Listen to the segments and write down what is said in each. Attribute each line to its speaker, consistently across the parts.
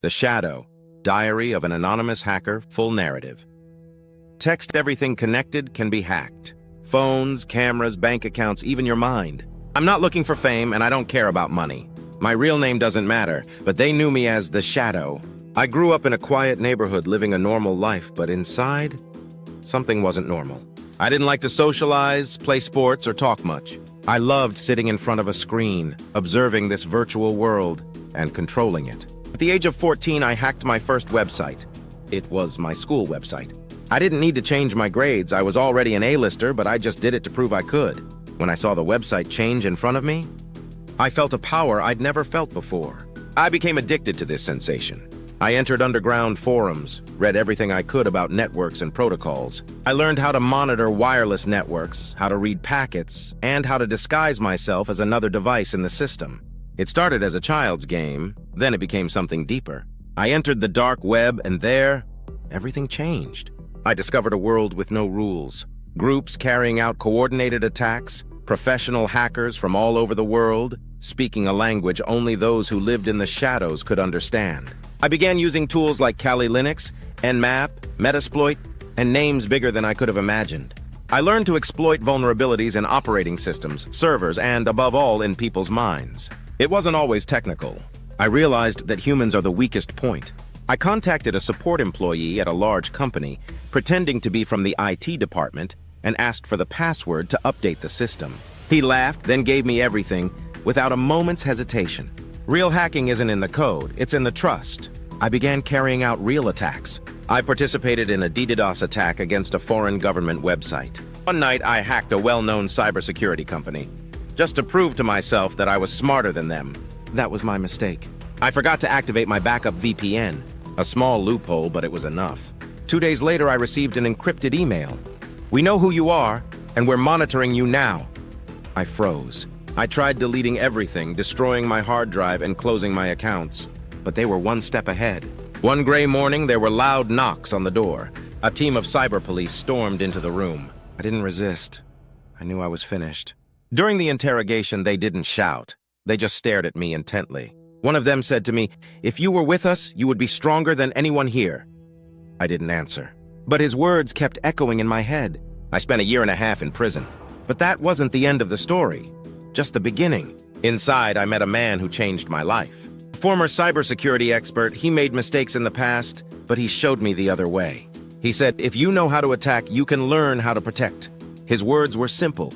Speaker 1: The Shadow, Diary of an Anonymous Hacker, full narrative. Text everything connected can be hacked. Phones, cameras, bank accounts, even your mind. I'm not looking for fame and I don't care about money. My real name doesn't matter, but they knew me as The Shadow. I grew up in a quiet neighborhood living a normal life, but inside, something wasn't normal. I didn't like to socialize, play sports, or talk much. I loved sitting in front of a screen, observing this virtual world, and controlling it. At the age of 14, I hacked my first website. It was my school website. I didn't need to change my grades. I was already an A-lister, but I just did it to prove I could. When I saw the website change in front of me, I felt a power I'd never felt before. I became addicted to this sensation. I entered underground forums, read everything I could about networks and protocols. I learned how to monitor wireless networks, how to read packets, and how to disguise myself as another device in the system. It started as a child's game, then it became something deeper. I entered the dark web, and there, everything changed. I discovered a world with no rules. Groups carrying out coordinated attacks, professional hackers from all over the world, speaking a language only those who lived in the shadows could understand. I began using tools like Kali Linux, Nmap, Metasploit, and names bigger than I could have imagined. I learned to exploit vulnerabilities in operating systems, servers, and above all, in people's minds. It wasn't always technical. I realized that humans are the weakest point. I contacted a support employee at a large company, pretending to be from the IT department, and asked for the password to update the system. He laughed, then gave me everything, without a moment's hesitation. Real hacking isn't in the code, it's in the trust. I began carrying out real attacks. I participated in a DDoS attack against a foreign government website. One night, I hacked a well-known cybersecurity company, just to prove to myself that I was smarter than them. That was my mistake. I forgot to activate my backup VPN. A small loophole, but it was enough. 2 days later, I received an encrypted email. "We know who you are, and we're monitoring you now." I froze. I tried deleting everything, destroying my hard drive and closing my accounts, but they were one step ahead. One gray morning, there were loud knocks on the door. A team of cyber police stormed into the room. I didn't resist. I knew I was finished. During the interrogation, they didn't shout. They just stared at me intently. One of them said to me, "If you were with us, you would be stronger than anyone here." I didn't answer. But his words kept echoing in my head. I spent a year and a half in prison. But that wasn't the end of the story. Just the beginning. Inside, I met a man who changed my life. A former cybersecurity expert, he made mistakes in the past, but he showed me the other way. He said, "If you know how to attack, you can learn how to protect." His words were simple,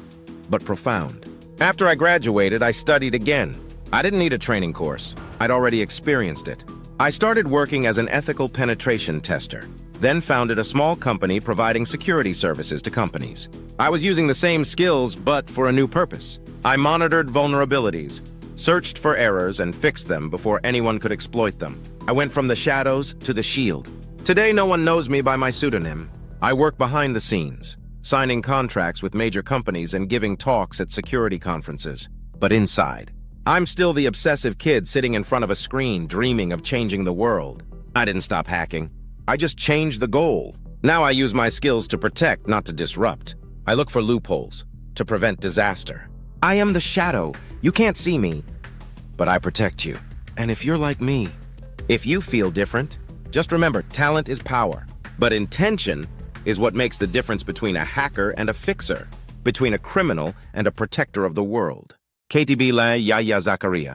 Speaker 1: but profound. After I graduated, I studied again. I didn't need a training course. I'd already experienced it. I started working as an ethical penetration tester, then founded a small company providing security services to companies. I was using the same skills, but for a new purpose. I monitored vulnerabilities, searched for errors, and fixed them before anyone could exploit them. I went from the shadows to the shield. Today, no one knows me by my pseudonym. I work behind the scenes, signing contracts with major companies and giving talks at security conferences. But inside, I'm still the obsessive kid sitting in front of a screen dreaming of changing the world. I didn't stop hacking. I just changed the goal. Now I use my skills to protect, not to disrupt. I look for loopholes, to prevent disaster. I am the Shadow. You can't see me, but I protect you. And if you're like me, if you feel different, just remember, talent is power. But intention is what makes the difference between a hacker and a fixer, between a criminal and a protector of the world. KTB La Yahya Zakaria.